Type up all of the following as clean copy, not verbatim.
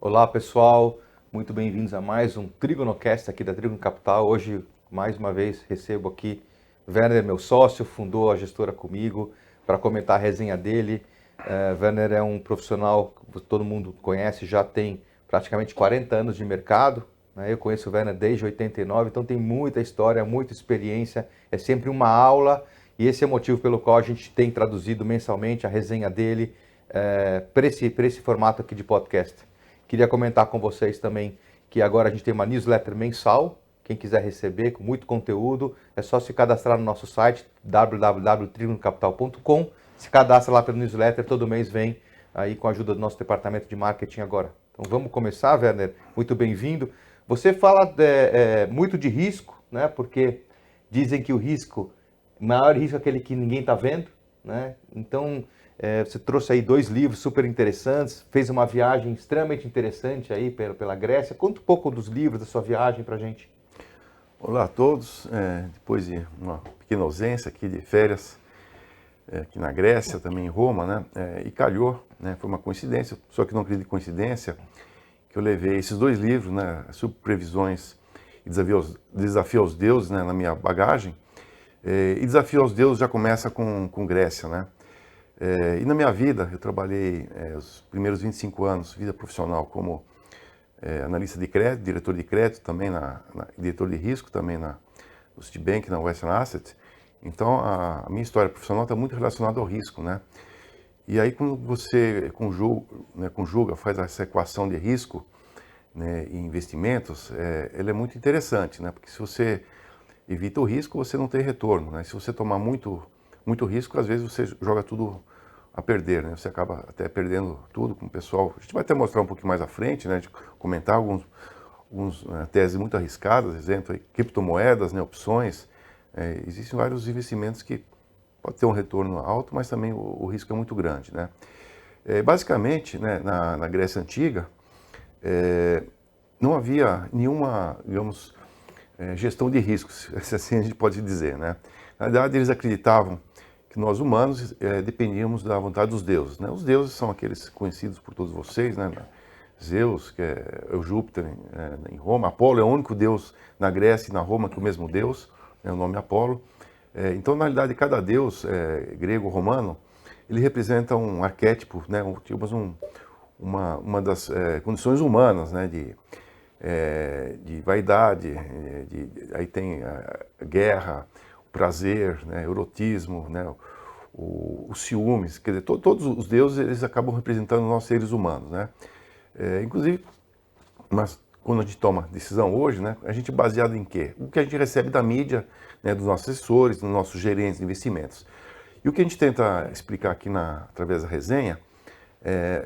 Olá pessoal, muito bem-vindos a mais um Trigonocast aqui da Trigono Capital. Hoje, mais uma vez, recebo aqui Werner, meu sócio, fundou a gestora comigo, para comentar a resenha dele. Werner é um profissional que todo mundo conhece, já tem praticamente 40 anos de mercado. Né? Eu conheço o Werner desde 89, então tem muita história, muita experiência, é sempre uma aula e esse é o motivo pelo qual a gente tem traduzido mensalmente a resenha dele para esse formato aqui de podcast. Queria comentar com vocês também que agora a gente tem uma newsletter mensal. Quem quiser receber com muito conteúdo, é só se cadastrar no nosso site www.trigonocapital.com. Se cadastra lá pelo newsletter, todo mês vem aí com a ajuda do nosso departamento de marketing agora. Então vamos começar, Werner. Muito bem-vindo. Você fala muito de risco, né? Porque dizem que o maior risco é aquele que ninguém está vendo, né? Então você trouxe aí 2 livros super interessantes, fez uma viagem extremamente interessante aí pela Grécia. Conta um pouco dos livros, da sua viagem pra gente. Olá a todos, depois de uma pequena ausência aqui de férias, aqui na Grécia, também em Roma, né, e calhou, né, foi uma coincidência, só que não acredito em coincidência, que eu levei esses 2 livros, né, Super Previsões e Desafio aos Deuses, né, na minha bagagem, e Desafio aos Deuses já começa com Grécia, né. E na minha vida, eu trabalhei os primeiros 25 anos, vida profissional, como analista de crédito, diretor de crédito, também diretor de risco, também no Citibank, na Western Asset. Então, a minha história profissional está muito relacionada ao risco, né? E aí, quando você conjuga, faz essa equação de risco, né, e investimentos, ela é muito interessante, né? Porque se você evita o risco, você não tem retorno, né? Se você tomar muito risco, às vezes você joga tudo a perder, né? Você acaba até perdendo tudo com o pessoal. A gente vai até mostrar um pouquinho mais à frente, né? De comentar alguns teses muito arriscadas, exemplo aí, criptomoedas, né? Opções. Existem vários investimentos que pode ter um retorno alto, mas também o risco é muito grande, né? Basicamente, né, na Grécia Antiga, não havia nenhuma, digamos, gestão de riscos, se assim a gente pode dizer, né? Na verdade, eles acreditavam que nós humanos dependíamos da vontade dos deuses, né? Os deuses são aqueles conhecidos por todos vocês, né? Zeus, que é o Júpiter em Roma, Apolo é o único deus na Grécia e na Roma que é o mesmo deus, né? O nome Apolo. Então, na realidade, cada deus grego, romano, ele representa um arquétipo, né? Uma das condições humanas, né? De vaidade, aí tem a guerra, o prazer, né? Erotismo, né? O ciúmes, quer dizer, todos os deuses eles acabam representando nós seres humanos, né? Inclusive, mas quando a gente toma decisão hoje, né? A gente é baseado em quê? O que a gente recebe da mídia, né? Dos nossos assessores, dos nossos gerentes de investimentos. E o que a gente tenta explicar aqui através da resenha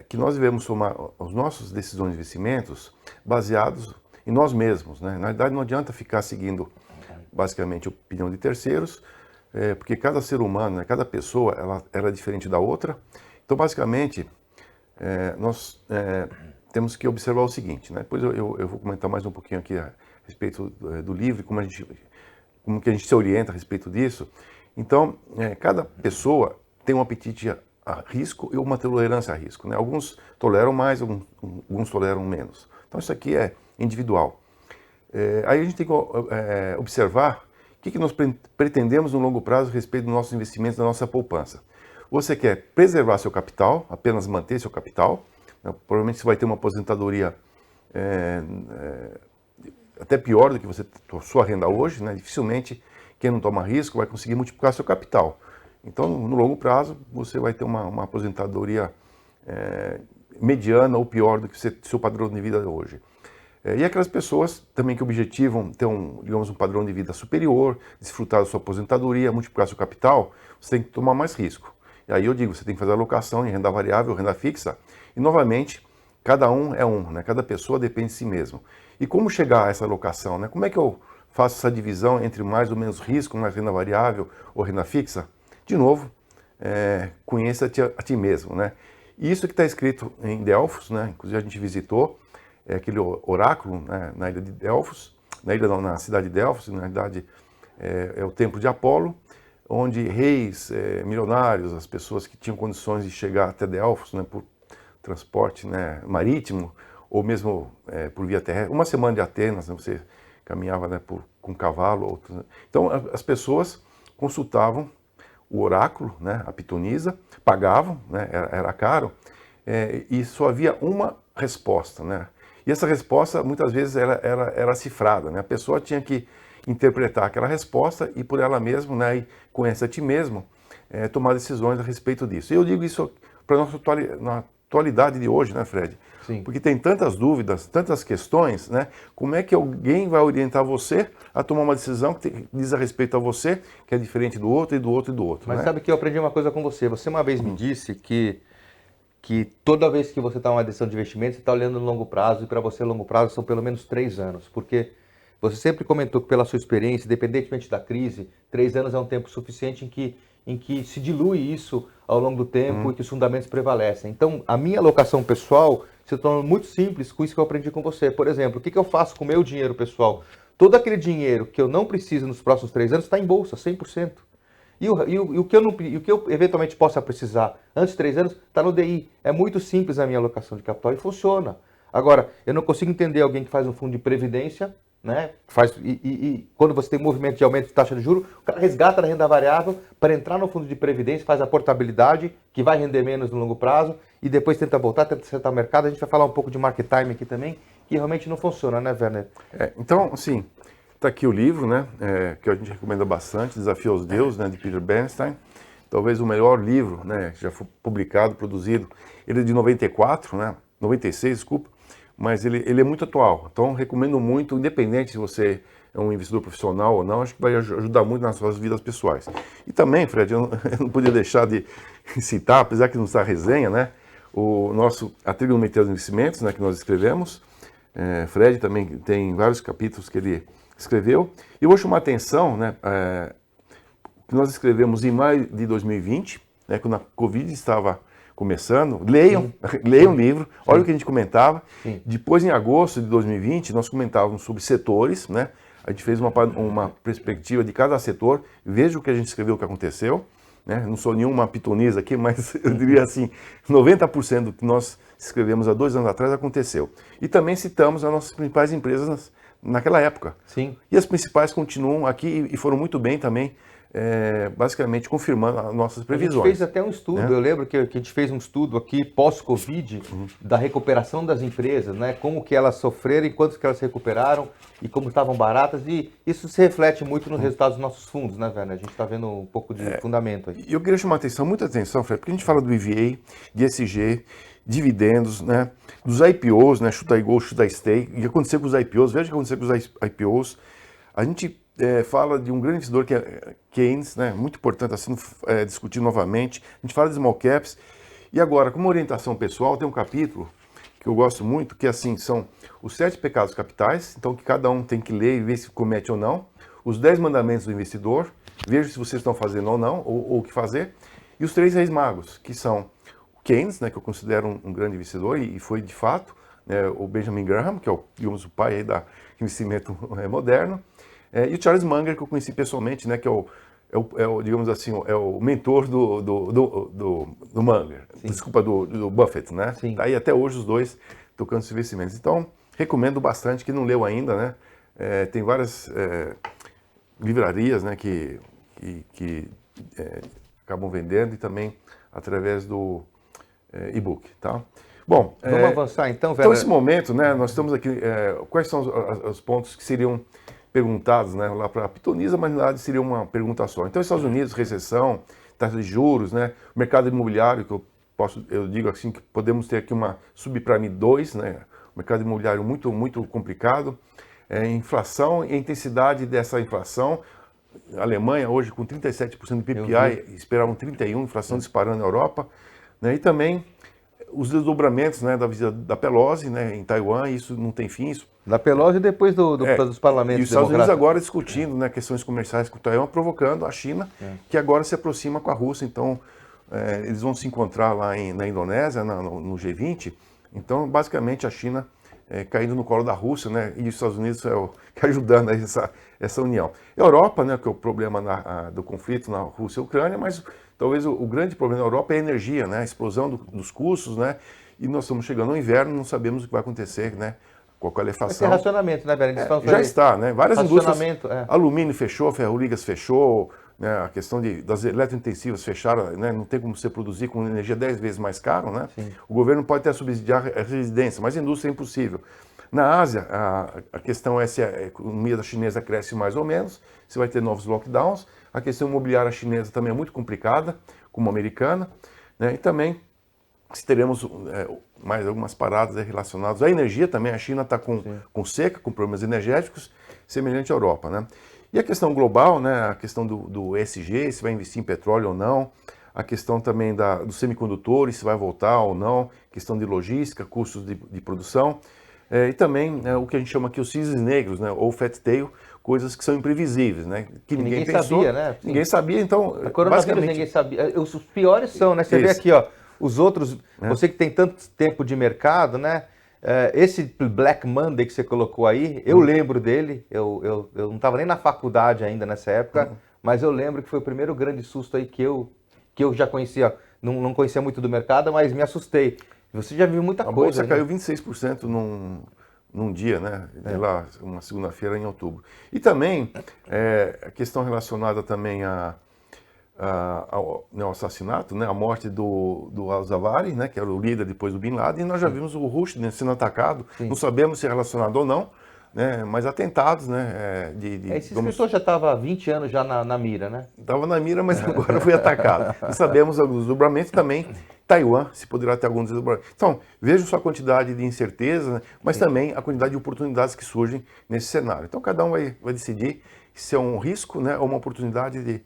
que nós devemos tomar as nossas decisões de investimentos baseados em nós mesmos, né? Na verdade, não adianta ficar seguindo basicamente a opinião de terceiros, porque cada ser humano, né, cada pessoa, ela é diferente da outra. Então, basicamente, nós temos que observar o seguinte, né? Depois eu vou comentar mais um pouquinho aqui a respeito do livro, como que a gente se orienta a respeito disso. Então, cada pessoa tem um apetite a risco e uma tolerância a risco, né? Alguns toleram mais, alguns toleram menos. Então, isso aqui é individual. Aí a gente tem que observar o que nós pretendemos no longo prazo a respeito dos nossos investimentos, da nossa poupança. Você quer preservar seu capital, apenas manter seu capital, né? Provavelmente você vai ter uma aposentadoria até pior do que sua renda hoje, né? Dificilmente quem não toma risco vai conseguir multiplicar seu capital. Então, no longo prazo, você vai ter uma aposentadoria mediana ou pior do que seu padrão de vida hoje. E aquelas pessoas também que objetivam ter digamos, um padrão de vida superior, desfrutar da sua aposentadoria, multiplicar seu capital, você tem que tomar mais risco. E aí eu digo, você tem que fazer alocação em renda variável, renda fixa, e novamente, cada um é um, né? Cada pessoa depende de si mesmo. E como chegar a essa alocação, né? Como é que eu faço essa divisão entre mais ou menos risco, mais renda variável ou renda fixa? De novo, conheça-te a ti mesmo, né? E isso que está escrito em Delfos, né? Inclusive a gente visitou aquele oráculo, né? Na ilha de Delfos, na cidade de Delfos, na verdade é o templo de Apolo, onde reis, milionários, as pessoas que tinham condições de chegar até Delfos, né? Por transporte, né? Marítimo, ou mesmo por via terrestre. Uma semana de Atenas, né, você caminhava, né, com cavalo. Outro, né? Então as pessoas consultavam o oráculo, né, a pitonisa, pagavam, né, era caro, e só havia uma resposta, né? E essa resposta muitas vezes era cifrada, né? A pessoa tinha que interpretar aquela resposta e por ela mesma, né, e conhece a ti mesmo, tomar decisões a respeito disso. E eu digo isso para na atualidade de hoje, né, Fred? Sim. Porque tem tantas dúvidas, tantas questões, né? Como é que alguém vai orientar você a tomar uma decisão que diz a respeito a você, que é diferente do outro e do outro e do outro? Mas né? sabe que eu aprendi uma coisa com você. Você uma vez me disse que toda vez que você está uma decisão de investimento, você está olhando no longo prazo, e para você longo prazo são pelo menos 3 anos, porque você sempre comentou que pela sua experiência, independentemente da crise, 3 anos é um tempo suficiente em que se dilui isso ao longo do tempo e que os fundamentos prevalecem. Então, a minha alocação pessoal se tornou muito simples com isso que eu aprendi com você. Por exemplo, o que eu faço com o meu dinheiro pessoal? Todo aquele dinheiro que eu não preciso nos próximos 3 anos está em bolsa, 100%. E o que eu eventualmente possa precisar antes de 3 anos está no DI. É muito simples a minha alocação de capital e funciona. Agora, eu não consigo entender alguém que faz um fundo de previdência, né? Quando você tem um movimento de aumento de taxa de juros, o cara resgata a renda variável para entrar no fundo de previdência, faz a portabilidade, que vai render menos no longo prazo, e depois tenta voltar, tenta acertar o mercado. A gente vai falar um pouco de market time aqui também, que realmente não funciona, né, Werner? Então, assim, está aqui o livro, né, que a gente recomenda bastante, Desafio aos Deuses, né, de Peter Bernstein. Talvez o melhor livro, né, que já foi publicado, produzido. Ele é de 94, né, 96, desculpa, mas ele é muito atual. Então, recomendo muito, independente se você é um investidor profissional ou não, acho que vai ajudar muito nas suas vidas pessoais. E também, Fred, eu não podia deixar de citar, apesar que não está resenha, né, o nosso A Trigonometria dos Investimentos, né, que nós escrevemos. Fred também tem vários capítulos que ele escreveu. E eu vou chamar a atenção, né, que nós escrevemos em maio de 2020, né, quando a Covid estava começando. Leiam o livro, olha o que a gente comentava. Sim. Depois, em agosto de 2020, nós comentávamos sobre setores, né? A gente fez uma perspectiva de cada setor. Veja o que a gente escreveu, o que aconteceu. Né? Não sou nenhuma pitonisa aqui, mas eu diria assim, 90% do que nós escrevemos há 2 anos atrás aconteceu. E também citamos as nossas principais empresas naquela época. Sim. E as principais continuam aqui e foram muito bem também, basicamente confirmando as nossas previsões. A gente fez até um estudo, eu lembro que a gente fez um estudo aqui pós-Covid da recuperação das empresas, né? Como que elas sofreram e quanto que elas recuperaram e como estavam baratas, e isso se reflete muito nos resultados dos nossos fundos, né, Werner? A gente está vendo um pouco de fundamento aí. E eu queria chamar atenção, muita atenção, Fred, porque a gente fala do EVA, de ESG, dividendos, né? Dos IPOs, né? Should I go, should I stay? O que aconteceu com os IPOs? Veja o que aconteceu com os IPOs. A gente fala de um grande investidor que é Keynes, né? Muito importante, assim, discutir novamente. A gente fala de small caps. E agora, como orientação pessoal, tem um capítulo que eu gosto muito, que assim, são os 7 pecados capitais, então que cada um tem que ler e ver se comete ou não. Os 10 mandamentos do investidor, veja se vocês estão fazendo ou não, ou o que fazer. E os 3 reis magos, que são o Keynes, né, que eu considero um grande investidor, e foi de fato, né, o Benjamin Graham, que é digamos, o pai aí da investimento moderno, e o Charles Munger, que eu conheci pessoalmente, né, que é o digamos assim, é o mentor do Munger, desculpa, do Buffett, né? Sim. Tá aí até hoje os dois tocando os investimentos. Então, recomendo bastante, que não leu ainda, né? Tem várias livrarias, né, que acabam vendendo, e também através do e-book, tá? Bom, vamos avançar então, Werner? Então, nesse momento, né, nós estamos aqui, quais são os pontos que seriam perguntados, né, lá para a pitonisa, mas na verdade seria uma pergunta só. Então, Estados Unidos, recessão, taxa de juros, né, mercado imobiliário, que eu digo assim, que podemos ter aqui uma subprime 2, né, mercado imobiliário muito, muito complicado, inflação e a intensidade dessa inflação. A Alemanha hoje com 37% do PPI, esperavam 31%, inflação disparando na Europa, né, e também os desdobramentos, né, da visita da Pelosi, né, em Taiwan, isso não tem fim. Isso, da Pelosi e depois dos parlamentos. E os Estados Unidos agora discutindo, né, questões comerciais com Taiwan, provocando a China, que agora se aproxima com a Rússia. Então, eles vão se encontrar lá na Indonésia, no G20. Então, basicamente, a China caindo no colo da Rússia, né, e os Estados Unidos ajudando aí essa união. A Europa, né, que é o problema do conflito na Rússia e Ucrânia, mas talvez o grande problema da Europa é a energia, né, a explosão dos custos, né, e nós estamos chegando ao inverno, não sabemos o que vai acontecer, né? Com a Vai ter qualificação. racionamento, né, Bernie? Já está, né? Várias indústrias, Racionamento, alumínio fechou, ferroligas fechou, né? A questão das eletrointensivas fecharam, né? Não tem como você produzir com energia 10 vezes mais caro, né? Sim. O governo pode até subsidiar a residência, mas a indústria é impossível. Na Ásia, a questão é se a economia da chinesa cresce mais ou menos, se vai ter novos lockdowns. A questão imobiliária chinesa também é muito complicada, como a americana, né? E também se teremos mais algumas paradas relacionadas à energia também. A China está com seca, com problemas energéticos, semelhante à Europa, né? E a questão global, né? A questão do ESG, se vai investir em petróleo ou não, a questão também dos semicondutores, se vai voltar ou não, questão de logística, custos de produção, e também o que a gente chama aqui os cisnes negros, né? Ou fat tail, coisas que são imprevisíveis, né? Que ninguém pensou, sabia, né? Ninguém sabia, então, a coronavírus ninguém sabia. Os piores são, né? Você vê aqui, ó, os outros, você que tem tanto tempo de mercado, né? Esse Black Monday que você colocou aí, eu lembro dele, eu não estava nem na faculdade ainda nessa época, mas eu lembro que foi o primeiro grande susto aí que eu já conhecia, não conhecia muito do mercado, mas me assustei. Você já viu muita coisa. A bolsa caiu 26% num dia, né? De lá, uma segunda-feira em outubro. E também, a questão relacionada também ao assassinato, né, a morte do Al-Zawahiri, né, que era o líder depois do Bin Laden, e nós já vimos o Rushdie sendo atacado, não sabemos se é relacionado ou não, né, mas atentados, né, esse escritor já estava há 20 anos já na mira, né? Estava na mira, mas agora foi atacado. Não sabemos alguns desdobramentos também. Taiwan, se poderá ter algum desdobramento. Então, vejam só a quantidade de incerteza, né, mas também a quantidade de oportunidades que surgem nesse cenário. Então, cada um vai decidir se é um risco, né, ou uma oportunidade de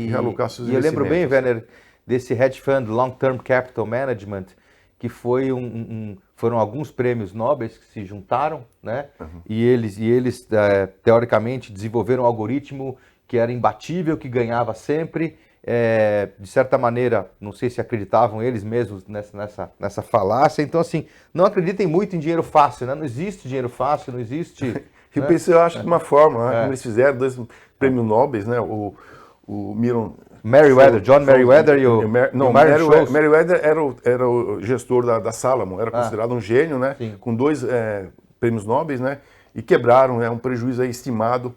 realocar seus investimentos. E eu lembro bem, Werner, desse hedge fund Long Term Capital Management, que foi foram alguns prêmios nobres que se juntaram, né? E eles teoricamente desenvolveram um algoritmo que era imbatível, que ganhava sempre. De certa maneira, não sei se acreditavam eles mesmos nessa falácia. Então, assim, não acreditem muito em dinheiro fácil, né? Não existe dinheiro fácil, não existe... Eu pensei, eu acho que de uma forma, né? Como eles fizeram 2 prêmios nobres, né? O John Meriwether e o Meriwether era o gestor da Salomon, era considerado um gênio, né? Sim. Com 2 prêmios nobres, né? E quebraram, né? Um prejuízo aí estimado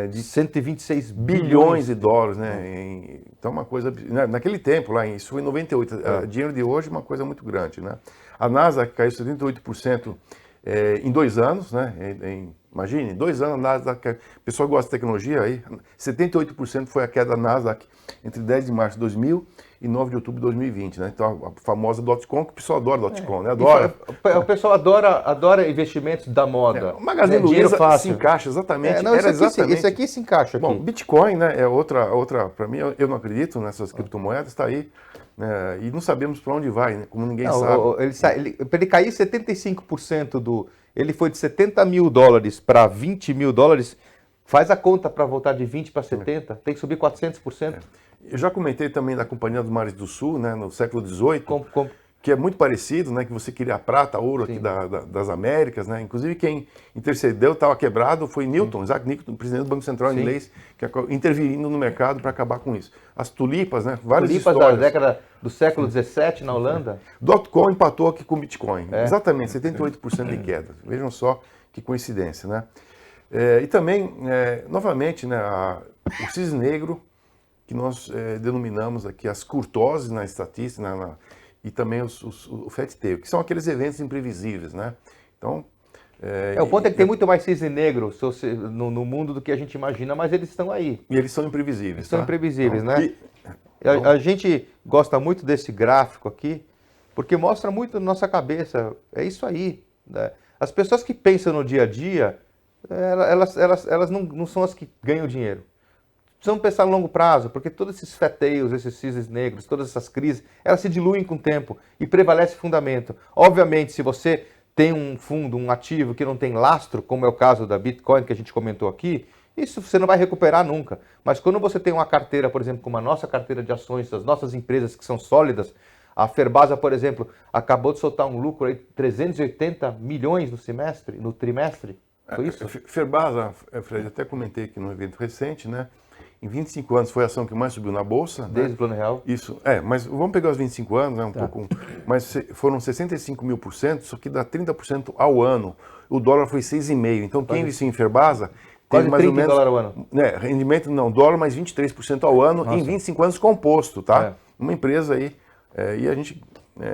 de 126 bilhões de dólares, né? Então, uma coisa... Naquele tempo, isso foi em 98, dinheiro de hoje é uma coisa muito grande, né? A NASA caiu 78% em 2 anos, né? Imagine, 2 anos a Nasdaq, o pessoal gosta de tecnologia aí, 78% foi a queda da Nasdaq entre 10 de março de 2000 e 9 de outubro de 2020, né? Então a famosa .com, que o pessoal adora .com, né? Adora. O pessoal adora investimentos da moda. O Magazine Luiza se encaixa exatamente. Esse aqui se encaixa aqui. Bom, Bitcoin, né? É outra para mim, eu não acredito nessas criptomoedas, está aí. E não sabemos para onde vai, né? Como ninguém sabe. Para ele cair 75% ele foi de 70 mil dólares para 20 mil dólares, faz a conta para voltar de 20 para 70, tem que subir 400%. Eu já comentei também da Companhia dos Mares do Sul, né, no século XVIII, que é muito parecido, né, que você queria prata, ouro aqui das Américas, né, inclusive quem intercedeu, estava quebrado, foi Newton, Isaac Newton, presidente do Banco Central inglês, que intervindo no mercado para acabar com isso. As tulipas, né, várias tulipas histórias. Da década do século XVII na Holanda. .com empatou aqui com Bitcoin, exatamente, 78% de queda. Vejam só que coincidência, né. E também, novamente, né, o cisne negro, que nós denominamos aqui as curtoses na estatística, e também o fat tail, que são aqueles eventos imprevisíveis, né? Então... o ponto é que tem muito mais cisne negro no mundo do que a gente imagina, mas eles estão aí. E eles são imprevisíveis. Eles são imprevisíveis, então, né? A gente gosta muito desse gráfico aqui, porque mostra muito na nossa cabeça. É isso aí. Né? As pessoas que pensam no dia a dia, elas não são as que ganham dinheiro. Precisamos pensar a longo prazo, porque todos esses fat tails, esses cisnes negros, todas essas crises, elas se diluem com o tempo e prevalece fundamento. Obviamente, se você tem um fundo, um ativo que não tem lastro, como é o caso da Bitcoin que a gente comentou aqui, isso você não vai recuperar nunca. Mas quando você tem uma carteira, por exemplo, como a nossa carteira de ações, das nossas empresas que são sólidas, a Ferbasa, por exemplo, acabou de soltar um lucro aí, 380 milhões no trimestre, foi isso? Ferbasa, Fred, até comentei aqui num evento recente, né? em 25 anos foi a ação que mais subiu na Bolsa. Desde né? o Plano Real? Isso, mas vamos pegar os 25 anos, né, pouco, mas foram 65.000%, só que dá 30% ao ano. O dólar foi 6,5%. Então, quem investiu em Ferbasa Quase teve mais ou menos $30 ao ano. Né, rendimento, não, dólar mais 23% ao ano em 25 anos composto, tá? Uma empresa aí, e a gente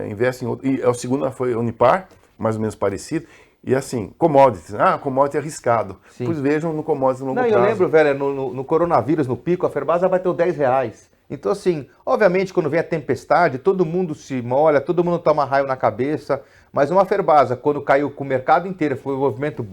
investe em outro. E a segunda foi Unipar, mais ou menos parecido. E assim, commodities. Commodity é arriscado. Sim. Pois vejam no commodities no longo prazo. Eu lembro, velho, no coronavírus, no pico, a Ferbasa bateu R$10. Então, assim, obviamente, quando vem a tempestade, todo mundo se molha, todo mundo toma raio na cabeça. Mas uma Ferbasa, quando caiu com o mercado inteiro, foi um movimento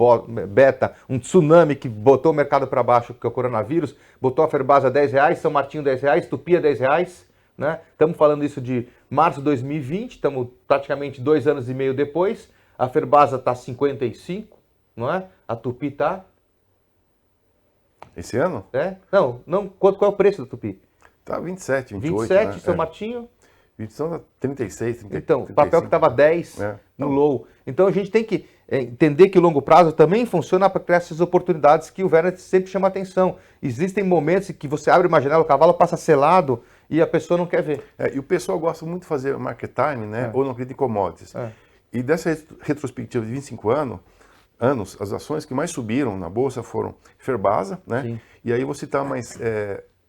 beta, um tsunami que botou o mercado para baixo, que é o coronavírus, botou a Ferbasa R$10, São Martinho R$10, Tupi R$10, né? Estamos falando isso de março de 2020, estamos praticamente 2 anos e meio depois. A Ferbasa está 55, não é? A Tupi está... Esse ano? Não, qual é o preço da Tupi? Tá 27, 28, 27, né? São Martinho... 27 tá 36, 30, Então, 35. papel que estava 10 no low. Então a gente tem que entender que o longo prazo também funciona para criar essas oportunidades que o Werner sempre chama atenção. Existem momentos em que você abre uma janela, o cavalo passa selado e a pessoa não quer ver. E o pessoal gosta muito de fazer market time, né? Ou não acredita em commodities. E dessa retrospectiva de 25 anos, as ações que mais subiram na Bolsa foram Ferbasa, né? Sim. E aí você está mais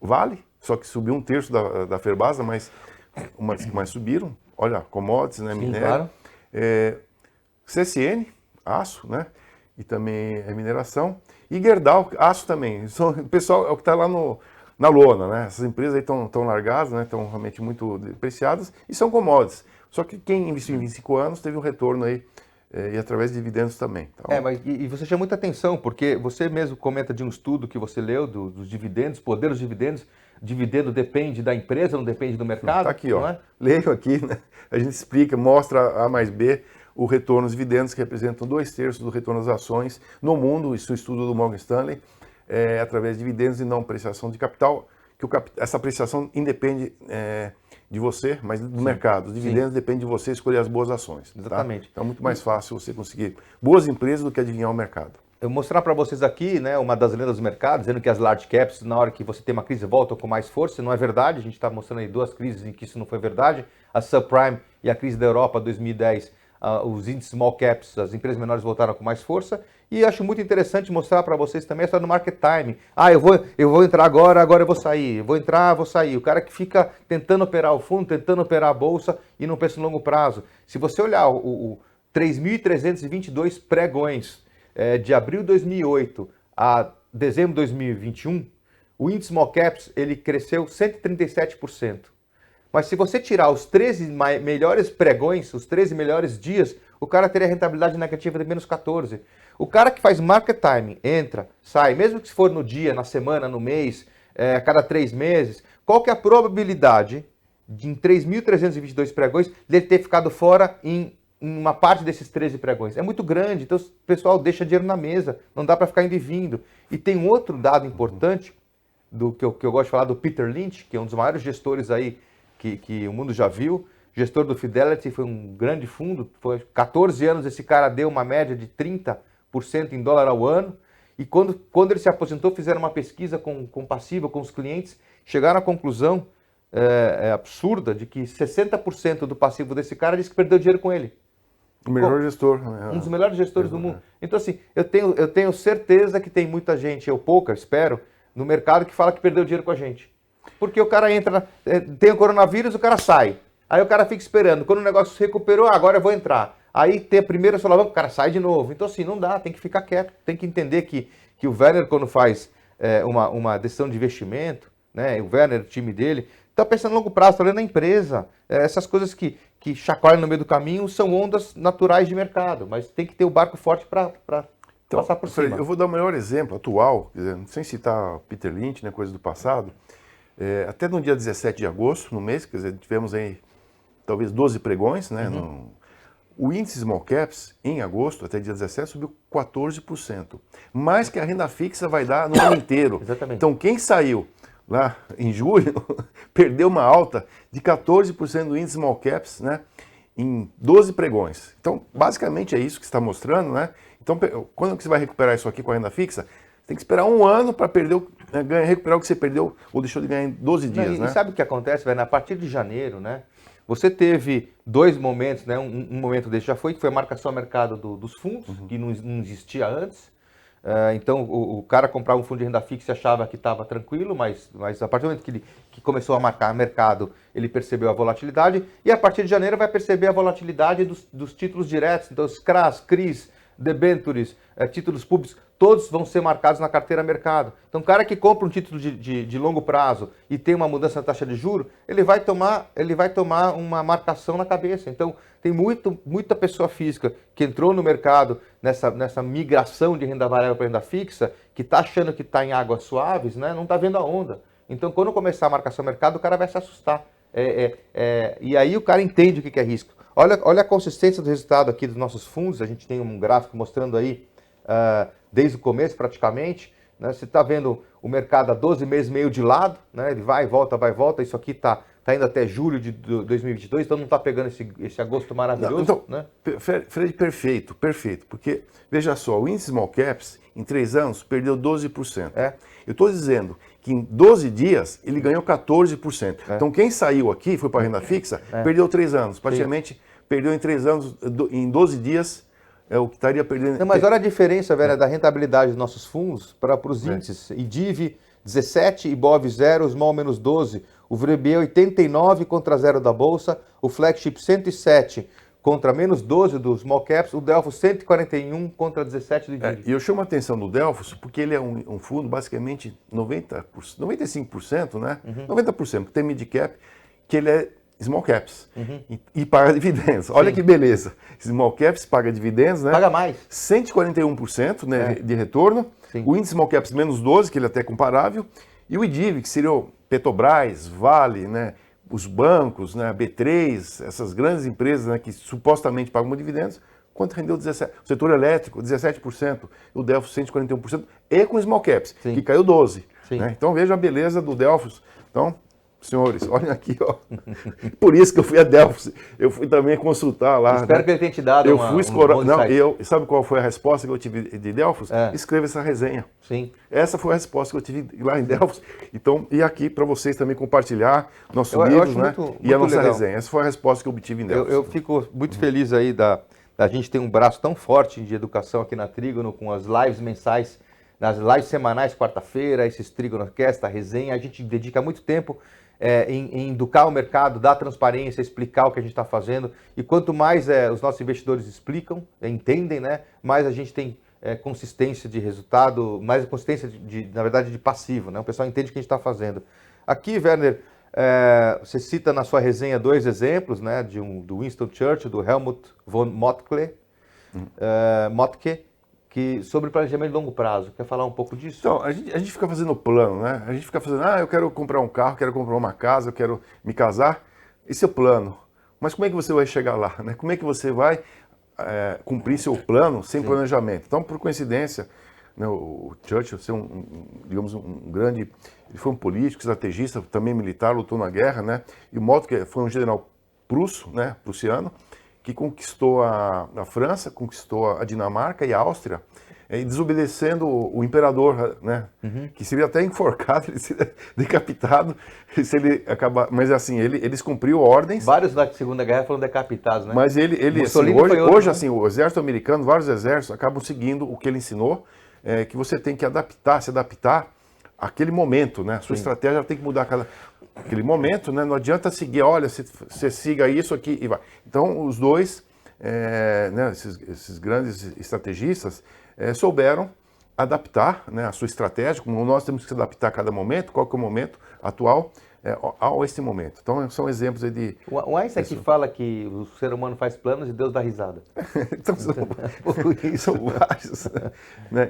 Vale, só que subiu 1/3 da Ferbasa, mas uma das que mais subiram, olha, commodities, né, minério, claro. CSN, aço, né, e também mineração, e Gerdau, aço também. O pessoal é o que está lá na lona, né, essas empresas aí estão largadas, né, estão realmente muito depreciadas, e são commodities. Só que quem investiu em 25 anos teve um retorno aí, e através de dividendos também. Então, mas você chama muita atenção, porque você mesmo comenta de um estudo que você leu dos dividendos, poder dos dividendos. Dividendo depende da empresa, não depende do mercado. Está aqui, ó. Leio aqui, né? A gente explica, mostra A mais B, o retorno dos dividendos, que representam 2/3 do retorno das ações no mundo. Isso é um estudo do Morgan Stanley, através de dividendos e não apreciação de capital, que essa apreciação independe de você, mas do mercado. Os dividendos dependem de você escolher as boas ações. Exatamente. Tá? Então é muito mais fácil você conseguir boas empresas do que adivinhar o mercado. Eu vou mostrar para vocês aqui, né, uma das lendas do mercado, dizendo que as large caps, na hora que você tem uma crise, voltam com mais força. Não é verdade, a gente está mostrando aí 2 crises em que isso não foi verdade. A subprime e a crise da Europa, 2010, os índices small caps, as empresas menores voltaram com mais força. E acho muito interessante mostrar para vocês também a história do market time. Eu vou entrar agora eu vou sair. Eu vou entrar, vou sair. O cara que fica tentando operar o fundo, tentando operar a bolsa e não pensa no longo prazo. Se você olhar o 3.322 pregões, de abril de 2008 a dezembro de 2021, o índice Small Caps ele cresceu 137%. Mas se você tirar os 13 melhores pregões, os 13 melhores dias, o cara teria rentabilidade negativa de menos 14%. O cara que faz market time, entra, sai, mesmo que se for no dia, na semana, no mês, a cada 3 meses, qual que é a probabilidade de em 3.322 pregões dele ter ficado fora em uma parte desses 13 pregões? É muito grande, então o pessoal deixa dinheiro na mesa, não dá para ficar indo e vindo. E tem um outro dado importante, que eu gosto de falar, do Peter Lynch, que é um dos maiores gestores aí que o mundo já viu, gestor do Fidelity, foi um grande fundo, foi 14 anos esse cara deu uma média de 30% em dólar ao ano, e quando ele se aposentou, fizeram uma pesquisa com passiva, com os clientes, chegaram à conclusão absurda de que 60% do passivo desse cara disse que perdeu dinheiro com ele. O melhor gestor. Um dos melhores gestores do mundo. Então, assim, eu tenho certeza que tem muita gente, eu pouca, espero, no mercado que fala que perdeu dinheiro com a gente. Porque o cara entra, tem o coronavírus, o cara sai. Aí o cara fica esperando. Quando o negócio se recuperou, agora eu vou entrar. Aí tem a primeira solavanca, o cara sai de novo. Então, assim, não dá, tem que ficar quieto. Tem que entender que o Werner, quando faz uma decisão de investimento, né, o Werner, o time dele, está pensando no longo prazo, está olhando na empresa. Essas coisas que chacoalham no meio do caminho são ondas naturais de mercado, mas tem que ter o barco forte para passar por cima. Eu vou dar o melhor exemplo atual, sem citar Peter Lynch, né, coisa do passado. Até no dia 17 de agosto, no mês, quer dizer, tivemos aí talvez 12 pregões, né? O índice Small Caps, em agosto, até dia 17, subiu 14%. Mais que a renda fixa vai dar no ano inteiro. Exatamente. Então, quem saiu lá em julho, perdeu uma alta de 14% do índice Small Caps, né? Em 12 pregões. Então, basicamente é isso que está mostrando, né? Então, quando que você vai recuperar isso aqui com a renda fixa? Tem que esperar um ano para perder recuperar o que você perdeu ou deixou de ganhar em 12 dias, E né? sabe o que acontece, velho? A partir de janeiro, né? Você teve dois momentos, né? Um momento desse já foi, que foi a marcação a mercado dos fundos, que não existia antes. Então, o cara comprava um fundo de renda fixa e achava que estava tranquilo, mas a partir do momento que começou a marcar mercado, ele percebeu a volatilidade. E a partir de janeiro vai perceber a volatilidade dos títulos diretos. Então, os CRAs, CRIs, debêntures, títulos públicos, todos vão ser marcados na carteira mercado. Então, o cara que compra um título de longo prazo e tem uma mudança na taxa de juros, ele vai tomar uma marcação na cabeça. Então, tem muita pessoa física que entrou no mercado nessa migração de renda variável para renda fixa, que está achando que está em águas suaves, né? Não está vendo a onda. Então, quando começar a marcação mercado, o cara vai se assustar. E aí o cara entende o que é risco. Olha a consistência do resultado aqui dos nossos fundos. A gente tem um gráfico mostrando aí, desde o começo praticamente, né? Você está vendo o mercado há 12 meses meio de lado, né? Ele vai e volta. Isso aqui está indo até julho de 2022, então não está pegando esse agosto maravilhoso. Então, né? Fred, perfeito. Porque, veja só, o índice Small Caps, em 3 anos, perdeu 12%. Eu estou dizendo que em 12 dias ele ganhou 14%. Então, quem saiu aqui, foi para a renda fixa, perdeu 3 anos. Praticamente perdeu em 3 anos, em 12 dias, o que estaria perdendo. Não, mas olha a diferença, velho, da rentabilidade dos nossos fundos para os índices. IDIV 17, IBOV 0, Small menos 12, o VRB 89 contra 0 da Bolsa, o Flagship 107 contra menos 12 do Small Caps, o Delfos 141 contra 17 do IDIV. E eu chamo a atenção do Delfos porque ele é um fundo basicamente 95%, né? 90%, porque tem mid-cap, que ele é Small Caps e paga dividendos. Olha que beleza. Small Caps paga dividendos, né? Paga mais. 141%, né, de retorno. Sim. O índice Small Caps menos 12, que ele é até comparável. E o IDIV, que seria o Petrobras, Vale, né, os bancos, né, a B3, essas grandes empresas, né, que supostamente pagam dividendos, quanto rendeu 17%? O setor elétrico, 17%. O Delfos, 141%. E com Small Caps, que caiu 12%. Né? Então veja a beleza do Delfos. Então, senhores, olhem aqui, ó. Por isso que eu fui a Delfos. Eu fui também consultar lá. Espero que ele tenha te dado Sabe qual foi a resposta que eu tive de Delfos? Escreva essa resenha. Sim. Essa foi a resposta que eu tive lá em Delfos. Então, e aqui para vocês também compartilhar nossos livros, né? E a nossa resenha. Essa foi a resposta que eu obtive em Delfos. Eu fico muito feliz aí da gente ter um braço tão forte de educação aqui na Trígono, com as lives mensais, nas lives semanais, quarta-feira, esses TrígonoCast, a resenha. A gente dedica muito tempo em educar o mercado, dar transparência, explicar o que a gente está fazendo. E quanto mais os nossos investidores explicam, entendem, né, mais a gente tem consistência de resultado, mais consistência, na verdade, de passivo. Né? O pessoal entende o que a gente está fazendo. Aqui, Werner, você cita na sua resenha 2 exemplos, né, do Winston Churchill, do Helmut von Moltke, sobre planejamento de longo prazo. Quer falar um pouco disso? Então, a gente fica fazendo plano, né? A gente fica fazendo, eu quero comprar um carro, quero comprar uma casa, eu quero me casar. Esse é o plano. Mas como é que você vai chegar lá? Né? Como é que você vai cumprir seu plano sem planejamento? Então, por coincidência, né, o Churchill, digamos, um grande... Ele foi um político, estrategista, também militar, lutou na guerra, né? E o Moltke foi um general prussiano, que conquistou a França, conquistou a Dinamarca e a Áustria, e desobedecendo o imperador, né? Que seria até enforcado, ele seria decapitado, se ele acabar. Mas assim, eles cumpriram ordens. Vários da Segunda Guerra foram decapitados, né? Mas ele assim, hoje assim, o exército americano, vários exércitos acabam seguindo o que ele ensinou, que você tem que se adaptar àquele momento, né? A sua estratégia tem que mudar aquele momento, né? Não adianta seguir, olha, você siga isso aqui e vai. Então, os dois, né, esses grandes estrategistas, souberam adaptar, né, a sua estratégia, como nós temos que se adaptar a cada momento, qual que é o momento atual, a esse momento. Então, são exemplos aí de... O Einstein que fala que o ser humano faz planos e Deus dá risada. Então, são vários. Né?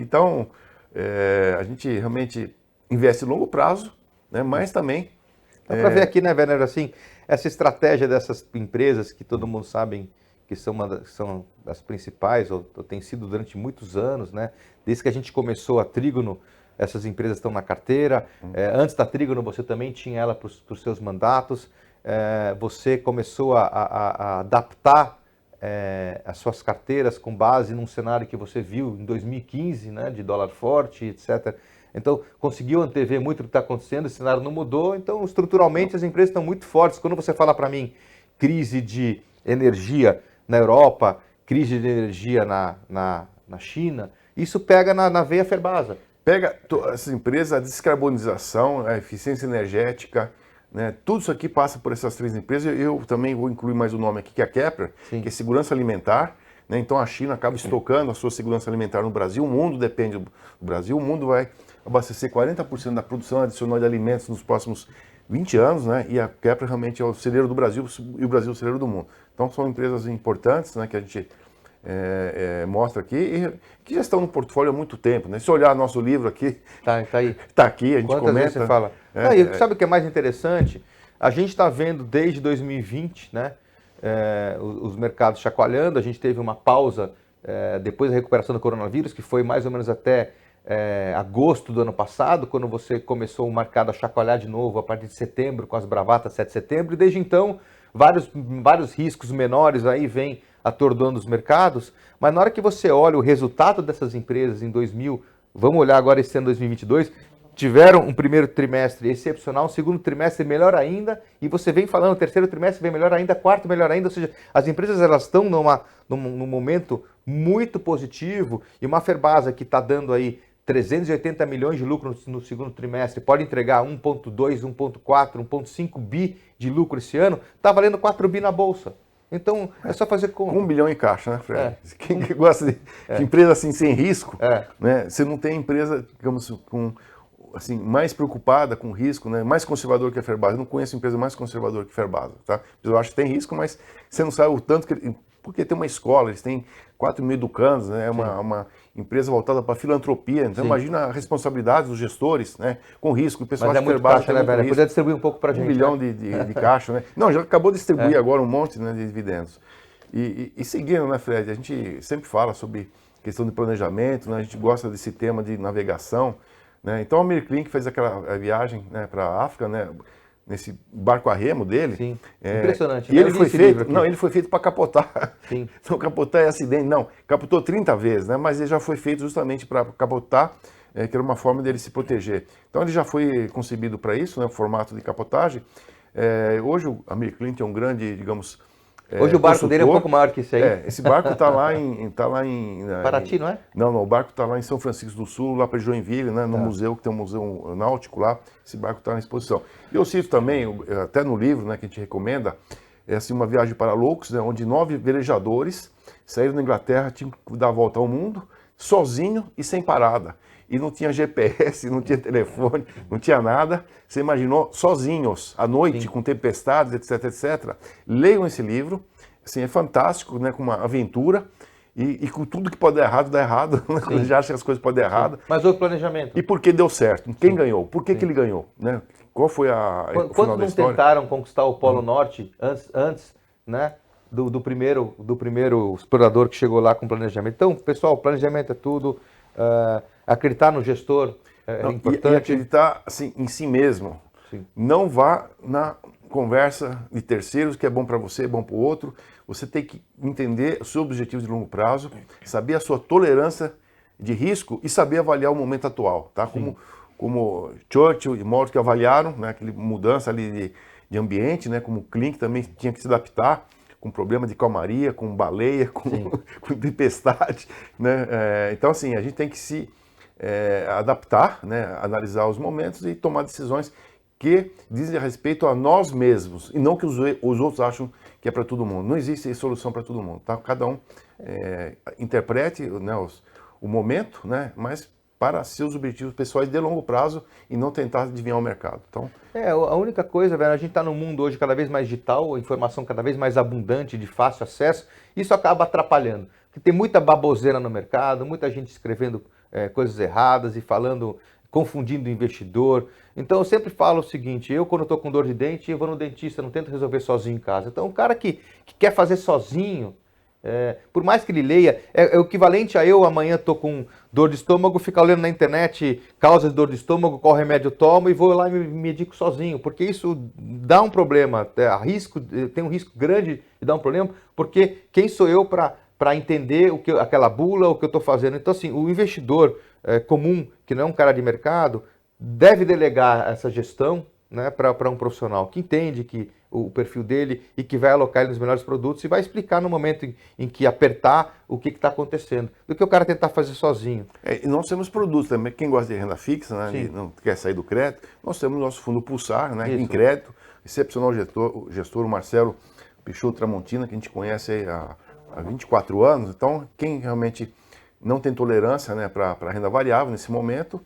Então, a gente realmente investe em longo prazo, né, mas também... Dá para ver aqui, né, Werner, assim, essa estratégia dessas empresas que todo mundo sabe que são das principais, ou tem sido durante muitos anos, né? Desde que a gente começou a Trígono, essas empresas estão na carteira. Antes da Trígono, você também tinha ela para os seus mandatos. Você começou a adaptar as suas carteiras com base num cenário que você viu em 2015, né, de dólar forte, etc. Então, conseguiu antever muito o que está acontecendo, o cenário não mudou, então, estruturalmente, as empresas estão muito fortes. Quando você fala para mim, crise de energia na Europa, crise de energia na China, isso pega na veia Ferbasa. Pega essas empresas, a descarbonização, a eficiência energética, né? Tudo isso aqui passa por essas 3 empresas. Eu também vou incluir mais um nome aqui, que é a Kepler, que é segurança alimentar. Né? Então a China acaba estocando a sua segurança alimentar no Brasil, o mundo depende do Brasil, o mundo vai abastecer 40% da produção adicional de alimentos nos próximos 20 anos, né? E a Kepler realmente é o celeiro do Brasil e o Brasil é o celeiro do mundo. Então são empresas importantes, né, que a gente mostra aqui e que já estão no portfólio há muito tempo, né? Se olhar nosso livro aqui, tá aí. Tá aqui, a gente Quantas comenta. vezes você fala? Sabe o que é mais interessante? A gente está vendo desde 2020, né, os mercados chacoalhando, a gente teve uma pausa depois da recuperação do coronavírus, que foi mais ou menos até agosto do ano passado, quando você começou o mercado a chacoalhar de novo a partir de setembro, com as bravatas 7 de setembro, e desde então vários riscos menores aí vêm atordoando os mercados, mas na hora que você olha o resultado dessas empresas em vamos olhar agora esse ano 2022, tiveram um primeiro trimestre excepcional, um segundo trimestre melhor ainda, e você vem falando, o terceiro trimestre vem melhor ainda, quarto melhor ainda, ou seja, as empresas elas estão num momento muito positivo, e uma Ferbasa que está dando aí 380 milhões de lucro no segundo trimestre, pode entregar 1,2, 1,4, 1,5 bi de lucro esse ano, está valendo 4 bi na bolsa. Então, é só fazer conta. 1 bilhão em caixa, né, Fred? Quem gosta de empresa assim, sem risco, né? Você não tem empresa, digamos, assim, mais preocupada com risco, né? Mais conservador que a Ferbasa. Eu não conheço empresa mais conservadora que a Ferbasa, tá? Eu acho que tem risco, mas você não sabe o tanto que... Porque tem uma escola, eles têm 4 mil educandos, né? É uma empresa voltada para filantropia. Então, imagina a responsabilidade dos gestores, né? Com risco. O pessoal mas é muito caixa, né, velho? Podia distribuir um pouco para a gente. 1 bilhão de caixa, né? Não, já acabou de distribuir agora um monte, né, de dividendos. E seguindo, né, Fred? A gente sempre fala sobre questão de planejamento, né? A gente gosta desse tema de navegação, né? Então, a Mirklin, que fez aquela viagem, né, para a África, né? Nesse barco a remo dele. Sim, impressionante. E ele foi feito, não, ele foi feito para capotar. Sim. Então, capotar é acidente, não, capotou 30 vezes, né? Mas ele já foi feito justamente para capotar, que era uma forma dele se proteger. Então, ele já foi concebido para isso, né? O formato de capotagem. Hoje, a Mirklin é um grande, digamos... Hoje o barco dele é um pouco maior que esse aí. Esse barco está lá em Paraty, não é? Não, o barco está lá em São Francisco do Sul, lá para Joinville, né, no museu, que tem um museu náutico lá. Esse barco está na exposição. E eu cito também, até no livro, né, que a gente recomenda, assim, uma viagem para loucos, né, onde 9 velejadores saíram da Inglaterra, tinham que dar a volta ao mundo, sozinho e sem parada. E não tinha GPS, não tinha telefone, não tinha nada. Você imaginou, sozinhos, à noite, com tempestades, etc, etc. Leiam esse livro, assim, é fantástico, né, com uma aventura. E com tudo que pode dar errado, dá errado. Né? Quando a gente acha que as coisas podem dar errado. Mas houve planejamento. E por que deu certo? Quem ganhou? Por que ele ganhou? Né? Qual foi o final da história? Tentaram conquistar o Polo Norte antes, né, do primeiro explorador que chegou lá com planejamento? Então, pessoal, planejamento é tudo. Acreditar no gestor é importante. E acreditar assim, em si mesmo. Sim. Não vá na conversa de terceiros, que é bom para você, é bom para o outro. Você tem que entender os seus objetivos de longo prazo, saber a sua tolerância de risco e saber avaliar o momento atual. Tá? Como Churchill e Morton que avaliaram, né, aquela mudança ali de ambiente, né, como Klink também tinha que se adaptar com problema de calmaria, com baleia, com tempestade. Né? Então, assim, a gente tem que se adaptar, né, analisar os momentos e tomar decisões que dizem respeito a nós mesmos e não que os outros acham que é para todo mundo. Não existe solução para todo mundo. Tá? Cada um interprete, né, o momento, né, mas para seus objetivos pessoais de longo prazo e não tentar adivinhar o mercado. Então, a única coisa, velho, a gente está num mundo hoje cada vez mais digital, a informação cada vez mais abundante, de fácil acesso, isso acaba atrapalhando. Porque tem muita baboseira no mercado, muita gente escrevendo coisas erradas e falando, confundindo o investidor. Então eu sempre falo o seguinte, eu quando estou com dor de dente, eu vou no dentista, não tento resolver sozinho em casa. Então o cara que quer fazer sozinho, por mais que ele leia, é o equivalente a eu amanhã estou com dor de estômago, ficar olhando na internet causas de dor de estômago, qual remédio eu tomo e vou lá e me medico sozinho, porque isso dá um problema, tem um risco grande de dar um problema, porque quem sou eu para entender aquela bula, o que eu estou fazendo. Então assim, o investidor comum, que não é um cara de mercado, deve delegar essa gestão, né, para um profissional que entende que o perfil dele e que vai alocar ele nos melhores produtos e vai explicar no momento em que apertar o que está acontecendo, do que o cara tentar fazer sozinho. E nós temos produtos também, quem gosta de renda fixa, né, e não quer sair do crédito, nós temos o nosso fundo Pulsar, né, em crédito, excepcional gestor, o Marcelo Pichot Tramontina, que a gente conhece aí há 24 anos, então quem realmente não tem tolerância, né, para renda variável nesse momento,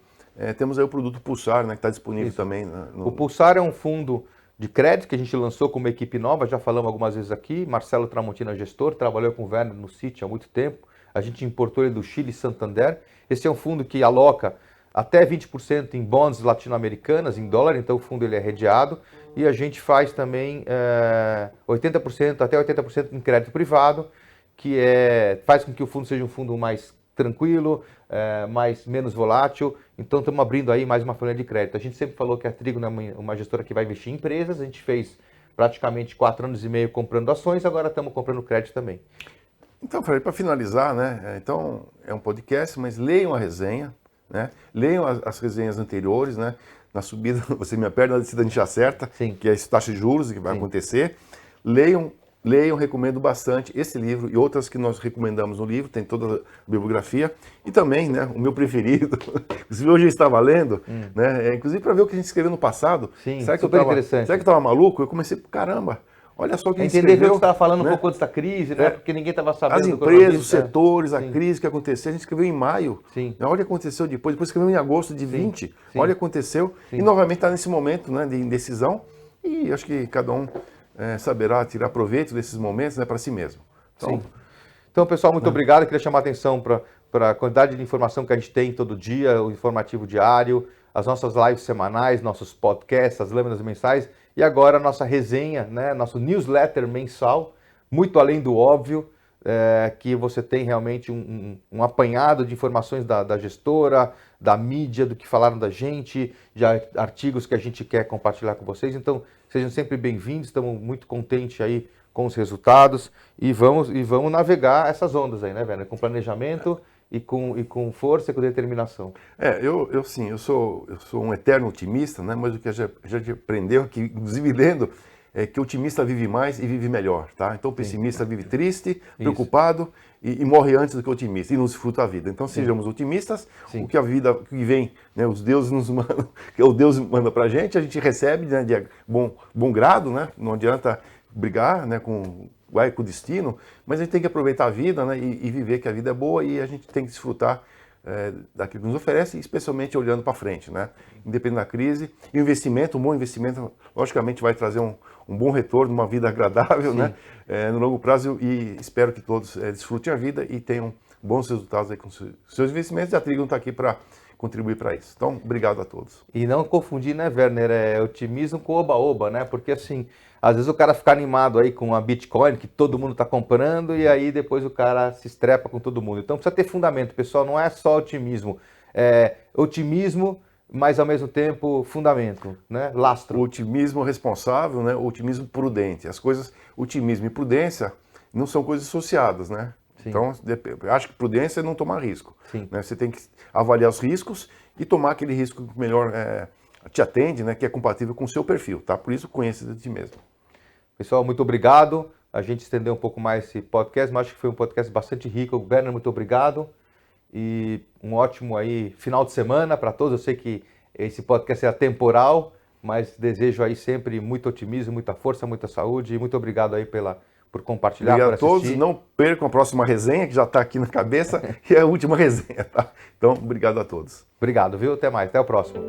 temos aí o produto Pulsar, né, que está disponível também. O Pulsar é um fundo de crédito que a gente lançou com uma equipe nova, já falamos algumas vezes aqui. Marcelo Tramontina, gestor, trabalhou com o Werner no Citi há muito tempo. A gente importou ele do Chile e Santander. Esse é um fundo que aloca até 20% em bonds latino-americanas, em dólar, então o fundo ele é redeado. E a gente faz também 80%, até 80% em crédito privado, que faz com que o fundo seja um fundo mais tranquilo, menos volátil. Então estamos abrindo aí mais uma folha de crédito. A gente sempre falou que a Trigo é uma gestora que vai investir em empresas. A gente fez praticamente 4 anos e meio comprando ações, agora estamos comprando crédito também. Então, Fred, para finalizar, né? Então é um podcast, mas leiam a resenha, né? Leiam as resenhas anteriores, né? Na subida você me perde, na descida a gente acerta, que é essa taxa de juros que vai acontecer. Leiam, recomendo bastante esse livro e outras que nós recomendamos no livro, tem toda a bibliografia. E também, né, o meu preferido, inclusive hoje eu estava lendo, né, inclusive para ver o que a gente escreveu no passado. Sim, será que super interessante. Será que eu estava maluco? Eu comecei, caramba, olha só o que a gente escreveu. Entender que você estava falando um pouco antes da crise, né, porque ninguém estava sabendo. As empresas, os setores, a crise que aconteceu, a gente escreveu em maio. Olha o que aconteceu depois escreveu em agosto de 20. Olha o que aconteceu. E novamente está nesse momento, né, de indecisão. E acho que cada um saberá tirar proveito desses momentos, né, para si mesmo. Então, pessoal, muito obrigado. Eu queria chamar a atenção para a quantidade de informação que a gente tem todo dia, o informativo diário, as nossas lives semanais, nossos podcasts, as lâminas mensais e agora a nossa resenha, né, nosso newsletter mensal, muito além do óbvio, que você tem realmente um apanhado de informações da gestora, da mídia, do que falaram da gente, de artigos que a gente quer compartilhar com vocês. Então, sejam sempre bem-vindos, estamos muito contentes aí com os resultados e vamos navegar essas ondas aí, né, Werner? Com planejamento e com força e com determinação. Eu sou um eterno otimista, né? Mas o que a gente aprendeu aqui, inclusive lendo, é que o otimista vive mais e vive melhor, tá? Então o pessimista vive triste, preocupado e morre antes do que o otimista e não desfruta a vida. Então sejamos otimistas, o que a vida que vem, né, os deuses nos mandam, que o Deus manda pra gente, a gente recebe, né, de bom grado, né? Não adianta brigar, né, com o destino, mas a gente tem que aproveitar a vida, né, e viver que a vida é boa e a gente tem que desfrutar daquilo que nos oferece, especialmente olhando para frente, né? Independente da crise. E o investimento, um bom investimento, logicamente vai trazer um bom retorno, uma vida agradável, né? No longo prazo, e espero que todos desfrutem a vida e tenham bons resultados aí com seus investimentos. E a Trigo está aqui para contribuir para isso. Então, obrigado a todos. E não confundir, né, Werner, otimismo com oba-oba, né? Porque assim, às vezes o cara fica animado aí com a Bitcoin, que todo mundo está comprando, e aí depois o cara se estrepa com todo mundo. Então precisa ter fundamento, pessoal, não é só otimismo. Otimismo, mas ao mesmo tempo fundamento, né? Lastro. O otimismo responsável, né? O otimismo prudente. As coisas, otimismo e prudência não são coisas associadas, né? Então, eu acho que prudência é não tomar risco. Né? Você tem que avaliar os riscos e tomar aquele risco que melhor te atende, né? Que é compatível com o seu perfil, tá? Por isso, conheça de ti mesmo. Pessoal, muito obrigado. A gente estendeu um pouco mais esse podcast, mas acho que foi um podcast bastante rico. Werner, muito obrigado. E um ótimo aí final de semana para todos. Eu sei que esse podcast é atemporal, mas desejo aí sempre muito otimismo, muita força, muita saúde. E muito obrigado aí por compartilhar, obrigado por assistir. Obrigado a todos. Não percam a próxima resenha, que já está aqui na cabeça, e é a última resenha, tá? Então, obrigado a todos. Obrigado, viu? Até mais. Até o próximo.